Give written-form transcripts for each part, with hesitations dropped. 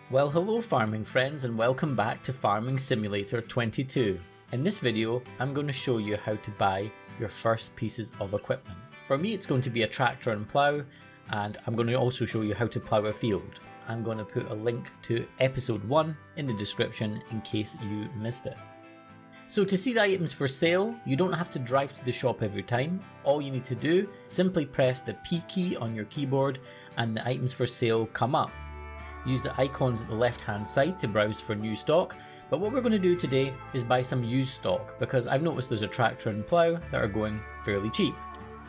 Well, hello farming friends and welcome back to Farming Simulator 22. In this video, I'm going to show you how to buy your first pieces of equipment. For me, it's going to be a tractor and plough, and I'm going to also show you how to plough a field. I'm going to put a link to episode 1 in the description in case you missed it. So to see the items for sale, you don't have to drive to the shop every time. All you need to do, simply press the P key on your keyboard and the items for sale come up. Use the icons at the left hand side to browse for new stock, but what we're going to do today is buy some used stock because I've noticed there's a tractor and plough that are going fairly cheap.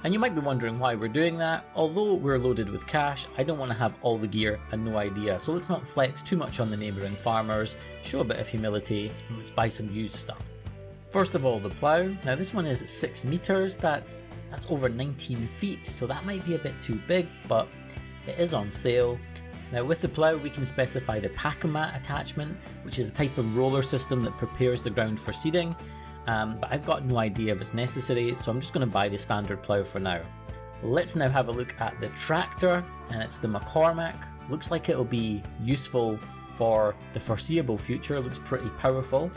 And you might be wondering why we're doing that. Although we're loaded with cash, I don't want to have all the gear and no idea, so let's not flex too much on the neighbouring farmers, show a bit of humility, and let's buy some used stuff. First of all, the plough. Now this one is 6 meters, that's over 19 feet, so that might be a bit too big, but it is on sale. Now with the plough we can specify the pack-o-mat attachment, which is a type of roller system that prepares the ground for seeding, but I've got no idea if it's necessary, so I'm just going to buy the standard plough for now. Let's now have a look at the tractor, and it's the McCormack. Looks like it'll be useful for the foreseeable future, looks pretty powerful.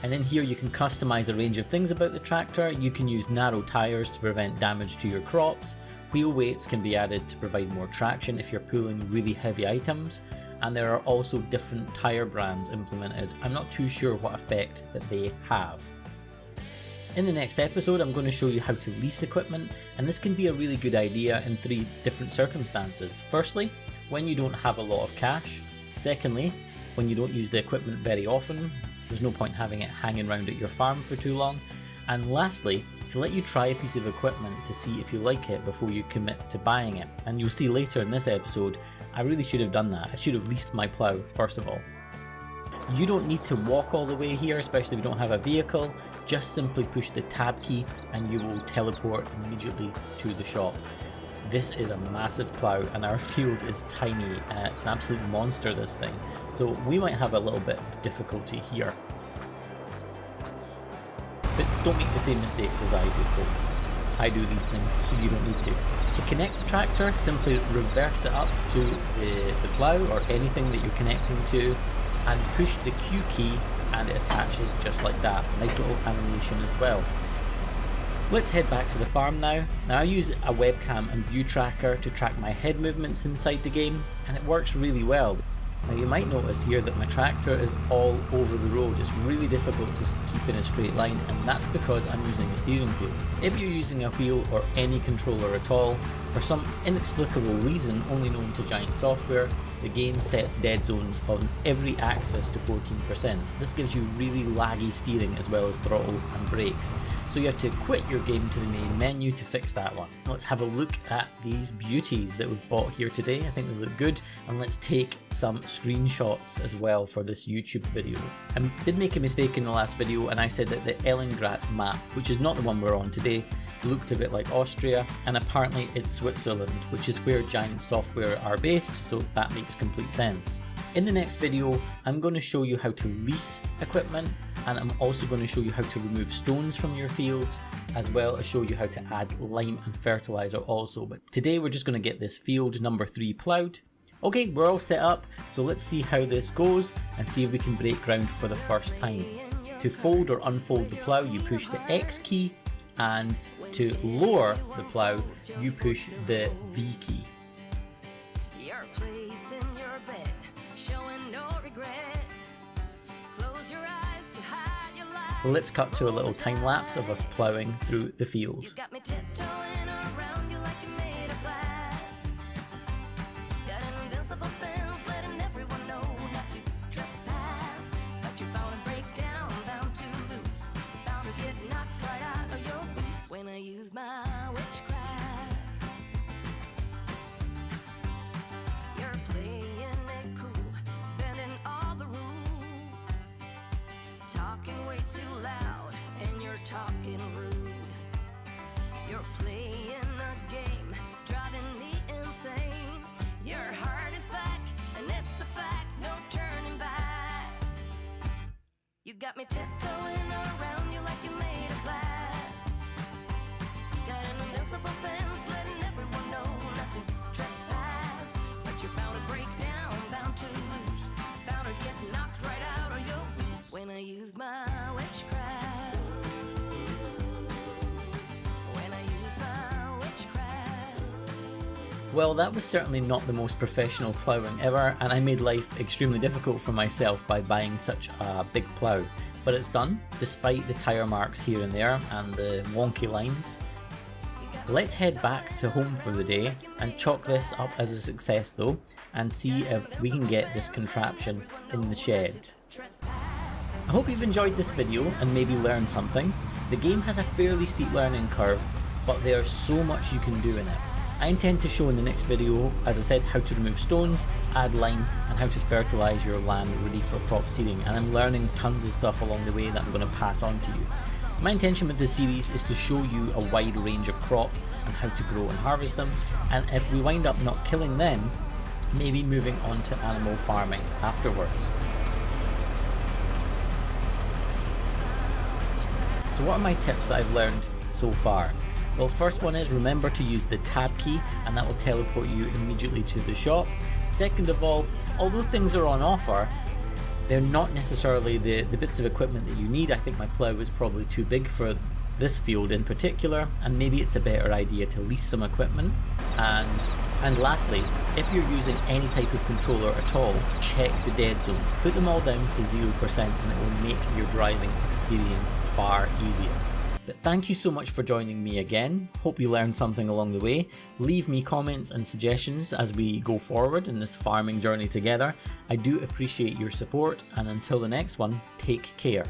And in here you can customize a range of things about the tractor. You can use narrow tyres to prevent damage to your crops. Wheel weights can be added to provide more traction if you're pulling really heavy items. And there are also different tyre brands implemented. I'm not too sure what effect that they have. In the next episode I'm going to show you how to lease equipment, and this can be a really good idea in 3 different circumstances. Firstly, when you don't have a lot of cash. Secondly, when you don't use the equipment very often. There's no point having it hanging around at your farm for too long. And lastly, to let you try a piece of equipment to see if you like it before you commit to buying it. And you'll see later in this episode, I really should have done that. I should have leased my plough first of all. You don't need to walk all the way here, especially if you don't have a vehicle. Just simply push the tab key and you will teleport immediately to the shop. This is a massive plough and our field is tiny. It's an absolute monster, this thing. So we might have a little bit of difficulty here. But don't make the same mistakes as I do, folks. I do these things so you don't need to. To connect the tractor, simply reverse it up to the plough or anything that you're connecting to and push the Q key and it attaches just like that. Nice little animation as well. Let's head back to the farm now. Now I use a webcam and view tracker to track my head movements inside the game, and it works really well. Now you might notice here that my tractor is all over the road. It's really difficult to keep in a straight line, and that's because I'm using a steering wheel. If you're using a wheel or any controller at all, for some inexplicable reason only known to Giant Software, the game sets dead zones on every axis to 14%. This gives you really laggy steering as well as throttle and brakes. So you have to quit your game to the main menu to fix that one. Let's have a look at these beauties that we've bought here today. I think they look good, and let's take some screenshots as well for this YouTube video. I did make a mistake in the last video and I said that the Ellengrat map, which is not the one we're on today, looked a bit like Austria, and apparently it's Switzerland, which is where Giant Software are based, so that makes complete sense. In the next video, I'm going to show you how to lease equipment, and I'm also going to show you how to remove stones from your fields, as well as show you how to add lime and fertilizer also. But today we're just going to get this field number 3 ploughed. Okay, we're all set up, so let's see how this goes and see if we can break ground for the first time. To fold or unfold the plough, you push the X key, and to lower the plough, you push the V key. Let's cut to a little time lapse of us ploughing through the field. Use my witchcraft. You're playing it cool, bending all the rules, talking way too loud, and you're talking rude. You're playing a game, driving me insane. Your heart is back, and it's a fact, no turning back. You got me tiptoeing around you like you made of glass. Got an invincible fence letting everyone know not to trespass, but you're bound to break down, bound to lose, Well, that was certainly not the most professional ploughing ever, and I made life extremely difficult for myself by buying such a big plough. But it's done, despite the tyre marks here and there and the wonky lines. Let's head back to home for the day and chalk this up as a success though, and see if we can get this contraption in the shed. I hope you've enjoyed this video and maybe learned something. The game has a fairly steep learning curve, but there's so much you can do in it. I intend to show in the next video, as I said, how to remove stones, add lime, and how to fertilise your land ready for crop seeding, and I'm learning tons of stuff along the way that I'm going to pass on to you. My intention with this series is to show you a wide range of crops and how to grow and harvest them, and if we wind up not killing them, maybe moving on to animal farming afterwards. So what are my tips that I've learned so far? Well, first one is remember to use the tab key, and that will teleport you immediately to the shop. Second of all, although things are on offer, they're not necessarily the bits of equipment that you need. I think my plough is probably too big for this field in particular, and maybe it's a better idea to lease some equipment. And lastly, if you're using any type of controller at all, check the dead zones. Put them all down to 0% and it will make your driving experience far easier. But thank you so much for joining me again. Hope you learned something along the way. Leave me comments and suggestions as we go forward in this farming journey together. I do appreciate your support, and until the next one, take care.